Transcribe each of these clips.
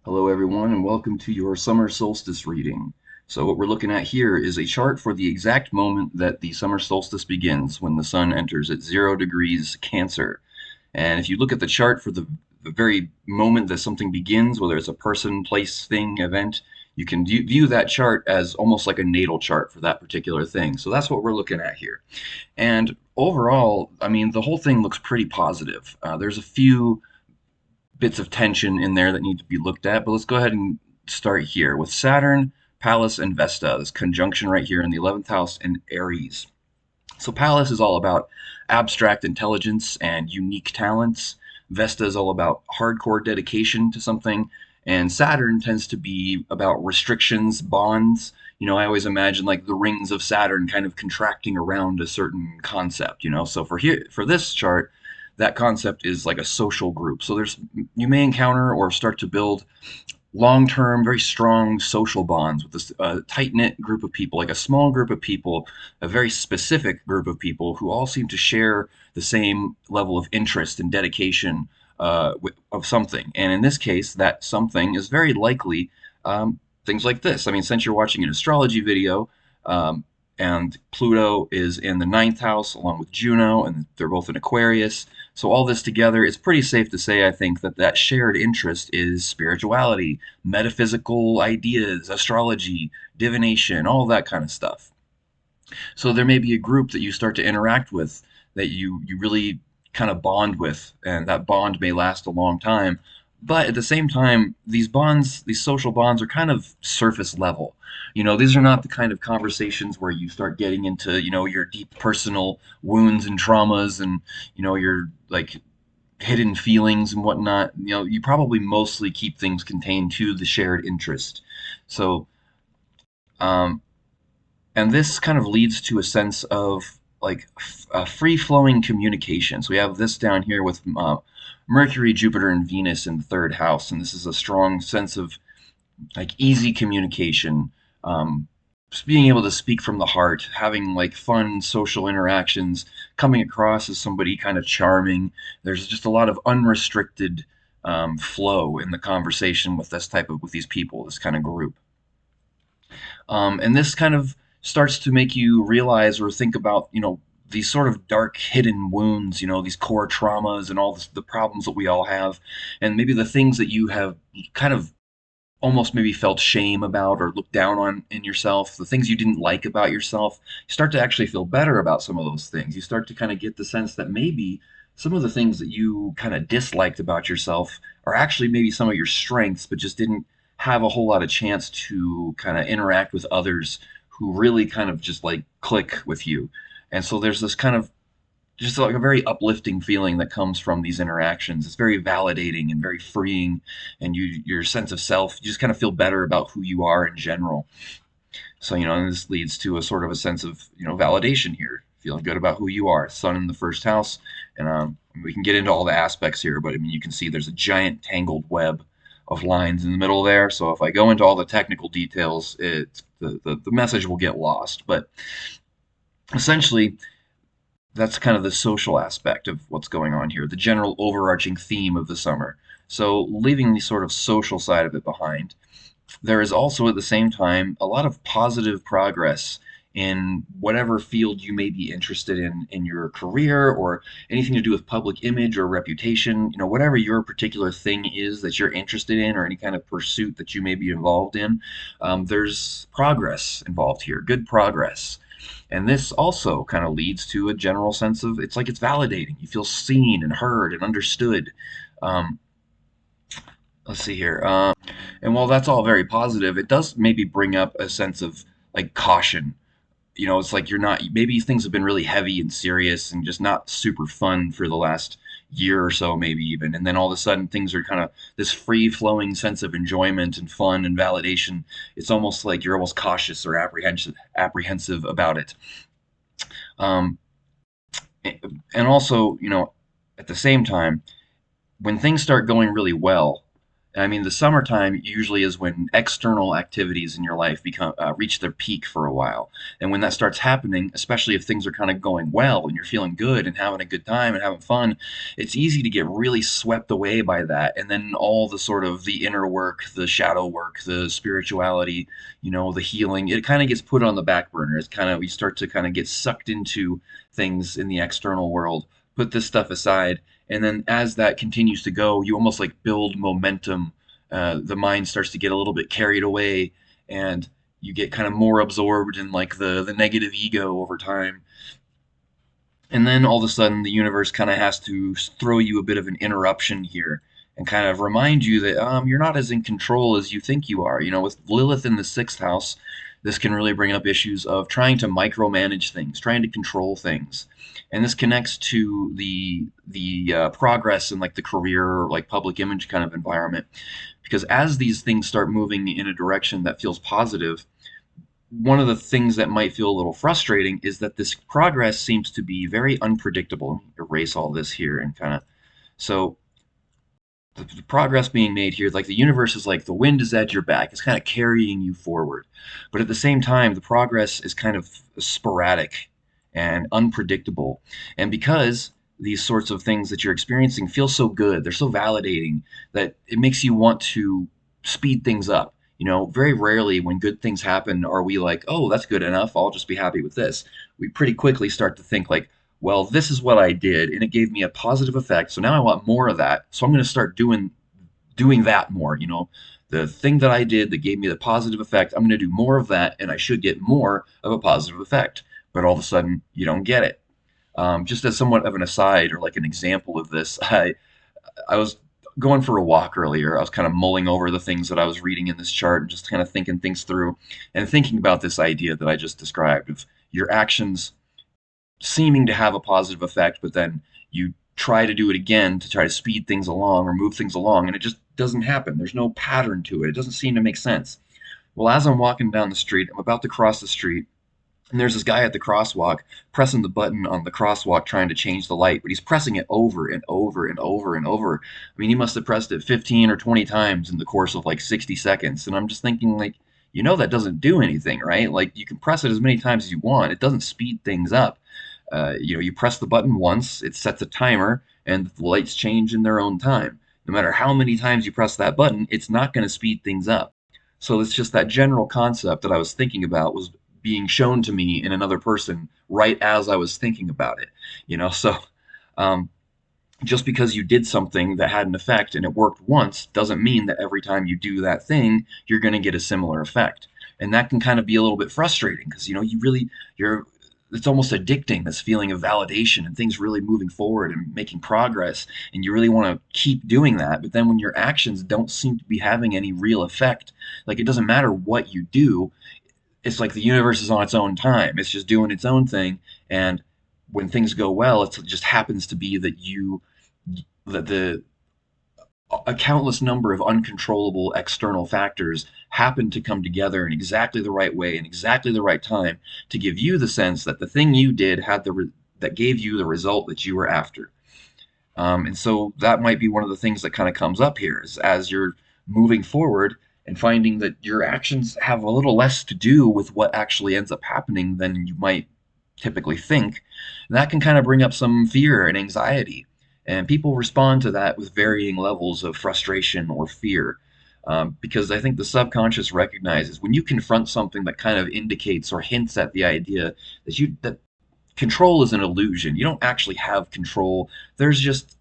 Hello, everyone, and welcome to your summer solstice reading. So, what we're looking at here is a chart for the exact moment that the summer solstice begins, when the sun enters at 0 degrees Cancer. And if you look at the chart for the very moment that something begins, whether it's a person, place, thing, event, you can view that chart as almost like a natal chart for that particular thing. So, that's what we're looking at here. And overall, I mean, the whole thing looks pretty positive. There's a few bits of tension in there that need to be looked at. But let's go ahead and start here with Saturn, Pallas, and Vesta. This conjunction right here in the 11th house in Aries. So Pallas is all about abstract intelligence and unique talents. Vesta is all about hardcore dedication to something. And Saturn tends to be about restrictions, bonds. I always imagine like the rings of Saturn kind of contracting around a certain concept. So for this chart, that concept is like a social group. So you may encounter or start to build long-term, very strong social bonds with this tight-knit group of people, like a small group of people, a very specific group of people who all seem to share the same level of interest and dedication of something. And in this case, that something is very likely things like this. I mean, since you're watching an astrology video, and Pluto is in the ninth house along with Juno, and they're both in Aquarius. So all this together, it's pretty safe to say, I think, that shared interest is spirituality, metaphysical ideas, astrology, divination, all that kind of stuff. So there may be a group that you start to interact with that you really kind of bond with, and that bond may last a long time. But at the same time, these bonds, these social bonds, are kind of surface level. These are not the kind of conversations where you start getting into, your deep personal wounds and traumas and, your like hidden feelings and whatnot. You probably mostly keep things contained to the shared interest. So, um, and this kind of leads to a sense of like free flowing communication. So we have this down here with Mercury, Jupiter, and Venus in the third house, and this is a strong sense of like easy communication, just being able to speak from the heart, having like fun social interactions, coming across as somebody kind of charming. There's just a lot of unrestricted flow in the conversation with with these people, this kind of group. And this kind of starts to make you realize or think about, these sort of dark hidden wounds, these core traumas and all the problems that we all have, and maybe the things that you have kind of almost maybe felt shame about or looked down on in yourself, the things you didn't like about yourself. You start to actually feel better about some of those things. You start to kind of get the sense that maybe some of the things that you kind of disliked about yourself are actually maybe some of your strengths, but just didn't have a whole lot of chance to kind of interact with others who really kind of just like click with you. And so there's this kind of just like a very uplifting feeling that comes from these interactions. It's very validating and very freeing, and your sense of self, you just kind of feel better about who you are in general. So and this leads to a sort of a sense of validation here, feeling good about who you are. Sun in the first house, and we can get into all the aspects here, but I mean you can see there's a giant tangled web of lines in the middle there. So if I go into all the technical details, the message will get lost. But essentially, that's kind of the social aspect of what's going on here, the general overarching theme of the summer. So, leaving the sort of social side of it behind, there is also at the same time a lot of positive progress in whatever field you may be interested in your career or anything to do with public image or reputation, whatever your particular thing is that you're interested in or any kind of pursuit that you may be involved in. There's progress involved here, good progress. And this also kind of leads to a general sense of it's like it's validating. You feel seen and heard and understood. Um, let's see here. And while that's all very positive, it does maybe bring up a sense of like caution. It's like you're not, maybe things have been really heavy and serious and just not super fun for the last year or so, maybe even. And then all of a sudden things are kind of this free flowing sense of enjoyment and fun and validation. It's almost like you're almost cautious or apprehensive about it. Um, and also, at the same time, when things start going really well, I mean, the summertime usually is when external activities in your life become reach their peak for a while, and when that starts happening, especially if things are kind of going well and you're feeling good and having a good time and having fun, it's easy to get really swept away by that, and then all the sort of the inner work, the shadow work, the spirituality, the healing, it kind of gets put on the back burner. It's kind of you start to kind of get sucked into things in the external world, put this stuff aside, and then as that continues to go, you almost like build momentum. The mind starts to get a little bit carried away, and you get kind of more absorbed in like the negative ego over time. And then all of a sudden, the universe kind of has to throw you a bit of an interruption here and kind of remind you that you're not as in control as you think you are. With Lilith in the sixth house, this can really bring up issues of trying to micromanage things, trying to control things, and this connects to the progress in like the career, like public image kind of environment, because as these things start moving in a direction that feels positive, one of the things that might feel a little frustrating is that this progress seems to be very unpredictable. Erase all this here and kind of so the progress being made here, like the universe is like the wind is at your back. It's kind of carrying you forward. But at the same time, the progress is kind of sporadic and unpredictable. And because these sorts of things that you're experiencing feel so good, they're so validating that it makes you want to speed things up. Very rarely when good things happen are we like, oh, that's good enough. I'll just be happy with this. We pretty quickly start to think like, well, this is what I did, and it gave me a positive effect. So now I want more of that. So I'm going to start doing that more. The thing that I did that gave me the positive effect, I'm going to do more of that, and I should get more of a positive effect. But all of a sudden, you don't get it. Just as somewhat of an aside or like an example of this, I was going for a walk earlier. I was kind of mulling over the things that I was reading in this chart and just kind of thinking things through and thinking about this idea that I just described of your actions seeming to have a positive effect, but then you try to do it again to try to speed things along or move things along, and it just doesn't happen. There's no pattern to it. It doesn't seem to make sense. Well, as I'm walking down the street, I'm about to cross the street, and there's this guy at the crosswalk pressing the button on the crosswalk trying to change the light, but he's pressing it over and over and over and over. I mean, he must have pressed it 15 or 20 times in the course of like 60 seconds. And I'm just thinking, like, that doesn't do anything, right? Like, you can press it as many times as you want, it doesn't speed things up. You press the button once, it sets a timer, and the lights change in their own time. No matter how many times you press that button, it's not going to speed things up. So it's just that general concept that I was thinking about was being shown to me in another person right as I was thinking about it. So um, just because you did something that had an effect and it worked once doesn't mean that every time you do that thing, you're going to get a similar effect. And that can kind of be a little bit frustrating because, you're it's almost addicting, this feeling of validation and things really moving forward and making progress, and you really want to keep doing that. But then when your actions don't seem to be having any real effect, like it doesn't matter what you do, it's like the universe is on its own time. It's just doing its own thing. And when things go well, it just happens to be that the a countless number of uncontrollable external factors happen to come together in exactly the right way in exactly the right time to give you the sense that the thing you did that gave you the result that you were after. And so that might be one of the things that kind of comes up here is as you're moving forward and finding that your actions have a little less to do with what actually ends up happening than you might typically think, that can kind of bring up some fear and anxiety. And people respond to that with varying levels of frustration or fear. Because I think the subconscious recognizes when you confront something that kind of indicates or hints at the idea that control is an illusion. You don't actually have control. There's just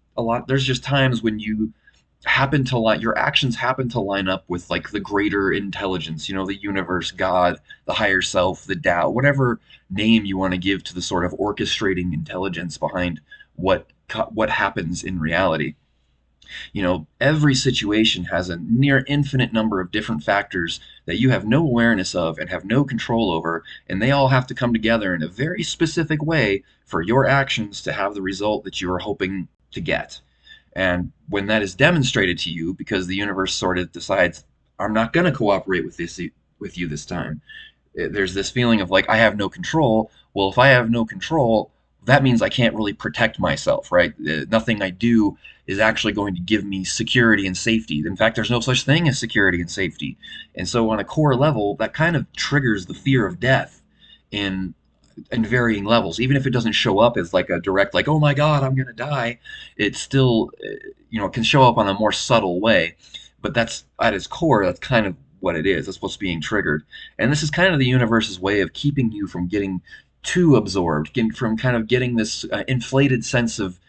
times when your actions happen to line up with like the greater intelligence, the universe, God, the higher self, the Tao, whatever name you want to give to the sort of orchestrating intelligence behind what happens in reality. Every situation has a near infinite number of different factors that you have no awareness of and have no control over, and they all have to come together in a very specific way for your actions to have the result that you are hoping to get. And when that is demonstrated to you, because the universe sort of decides, I'm not going to cooperate with you this time. There's this feeling of like I have no control. Well, if I have no control, that means I can't really protect myself, right? Nothing I do is actually going to give me security and safety. In fact, there's no such thing as security and safety. And so, on a core level, that kind of triggers the fear of death in in varying levels. Even if it doesn't show up as like a direct, like, oh my God, I'm gonna die, it still, can show up on a more subtle way. But that's at its core, that's kind of what it is. That's what's being triggered. And this is kind of the universe's way of keeping you from getting too absorbed, from kind of getting this inflated sense of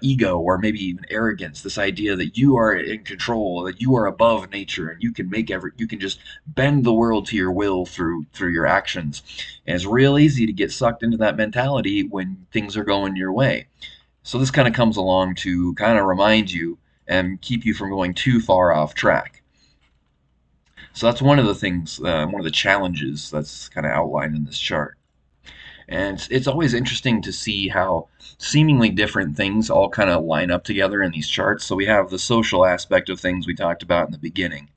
ego, or maybe even arrogance, this idea that you are in control, that you are above nature, and you can just bend the world to your will through your actions. And it's real easy to get sucked into that mentality when things are going your way. So this kind of comes along to kind of remind you and keep you from going too far off track. So that's one of the things, one of the challenges that's kind of outlined in this chart. And it's always interesting to see how seemingly different things all kind of line up together in these charts. So we have the social aspect of things we talked about in the beginning,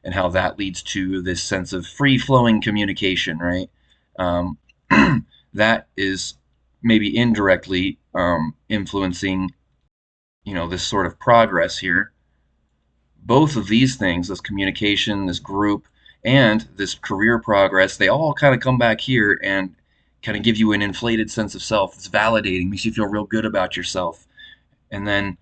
and how that leads to this sense of free flowing communication, right? Um, that is maybe indirectly influencing, this sort of progress here. Both of these things, this communication, this group, and this career progress, they all kind of come back here and kind of give you an inflated sense of self. It's validating, makes you feel real good about yourself. And then,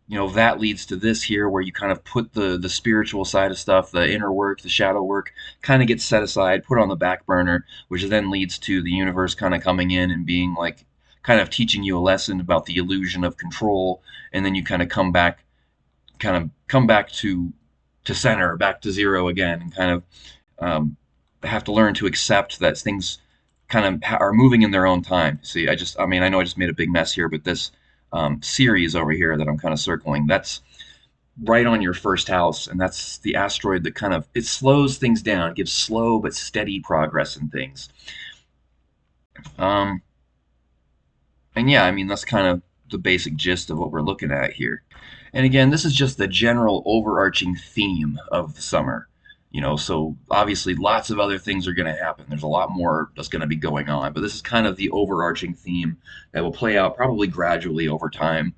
that leads to this here, where you kind of put the spiritual side of stuff, the inner work, the shadow work, kind of gets set aside, put on the back burner, which then leads to the universe kind of coming in and being like, kind of teaching you a lesson about the illusion of control. And then you kind of come back to center, back to zero again, and kind of have to learn to accept that things kind of are moving in their own time. See, I know I just made a big mess here, but this series over here that I'm kind of circling, that's right on your first house, and that's the asteroid that kind of, it slows things down, gives slow but steady progress in things. Um, and yeah, that's kind of the basic gist of what we're looking at here. And again, this is just the general overarching theme of the summer. So obviously lots of other things are going to happen. There's a lot more that's going to be going on, but this is kind of the overarching theme that will play out probably gradually over time,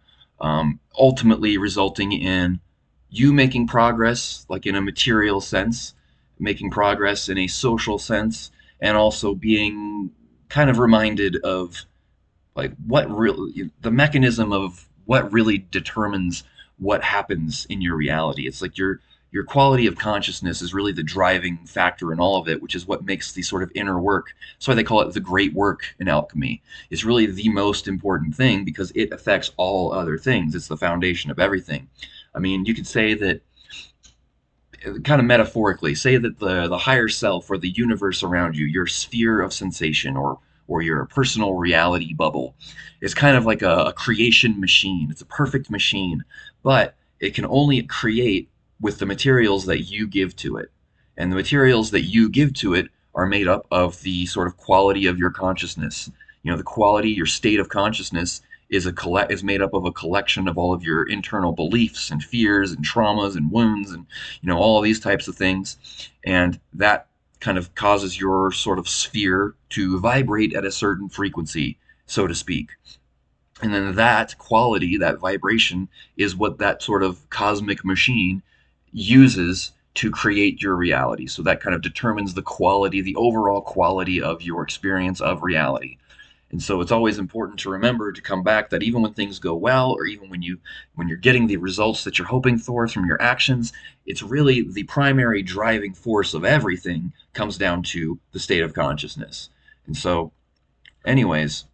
ultimately resulting in you making progress, like in a material sense, making progress in a social sense, and also being kind of reminded of like what really the mechanism of what really determines what happens in your reality. It's like your quality of consciousness is really the driving factor in all of it, which is what makes the sort of inner work. That's why they call it the great work in alchemy. It's really the most important thing because it affects all other things. It's the foundation of everything. You could say that, kind of metaphorically, say that the higher self, or the universe around you, your sphere of sensation, or your personal reality bubble, is kind of like a creation machine. It's a perfect machine, but it can only create with the materials that you give to it. And the materials that you give to it are made up of the sort of quality of your consciousness. The quality, your state of consciousness is made up of a collection of all of your internal beliefs and fears and traumas and wounds, and all of these types of things. And that kind of causes your sort of sphere to vibrate at a certain frequency, so to speak. And then that quality, that vibration, is what that sort of cosmic machine uses to create your reality. So that kind of determines the quality, the overall quality of your experience of reality. And so it's always important to remember to come back that even when things go well, or even when you're getting the results that you're hoping for from your actions, it's really the primary driving force of everything comes down to the state of consciousness. And so, anyways,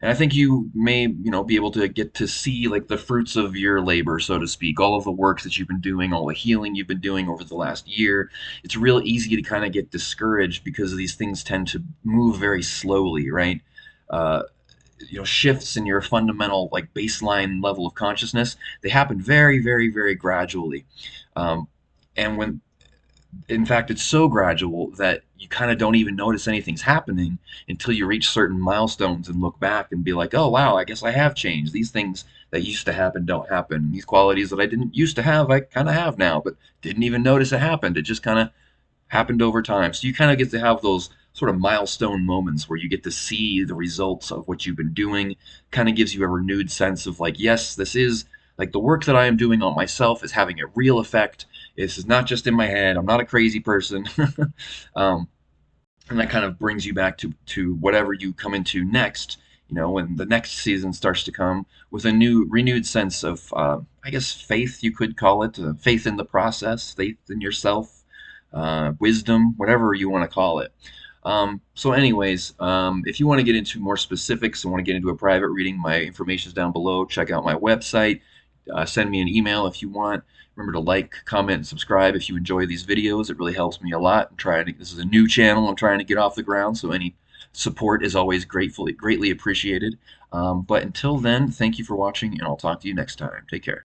and I think you may, be able to get to see like the fruits of your labor, so to speak, all of the work that you've been doing, all the healing you've been doing over the last year. It's real easy to kind of get discouraged because these things tend to move very slowly, right? Uh, Shifts in your fundamental like baseline level of consciousness, they happen very, very, very gradually. Um, and when In fact, it's so gradual that you kind of don't even notice anything's happening until you reach certain milestones and look back and be like, oh, wow, I guess I have changed. These things that used to happen don't happen. These qualities that I didn't used to have, I kind of have now, but didn't even notice it happened. It just kind of happened over time. So you kind of get to have those sort of milestone moments where you get to see the results of what you've been doing. Kind of gives you a renewed sense of like, yes, this is like the work that I am doing on myself is having a real effect. This is not just in my head. I'm not a crazy person. um, and that kind of brings you back to whatever you come into next. When the next season starts to come with a new renewed sense of, I guess, faith, you could call it, faith in the process, faith in yourself, wisdom, whatever you want to call it. So anyways, if you want to get into more specifics and want to get into a private reading, my information is down below. Check out my website. Send me an email if you want. Remember to like, comment, and subscribe if you enjoy these videos. It really helps me a lot. This is a new channel I'm trying to get off the ground, so any support is always greatly appreciated. But until then, thank you for watching, and I'll talk to you next time. Take care.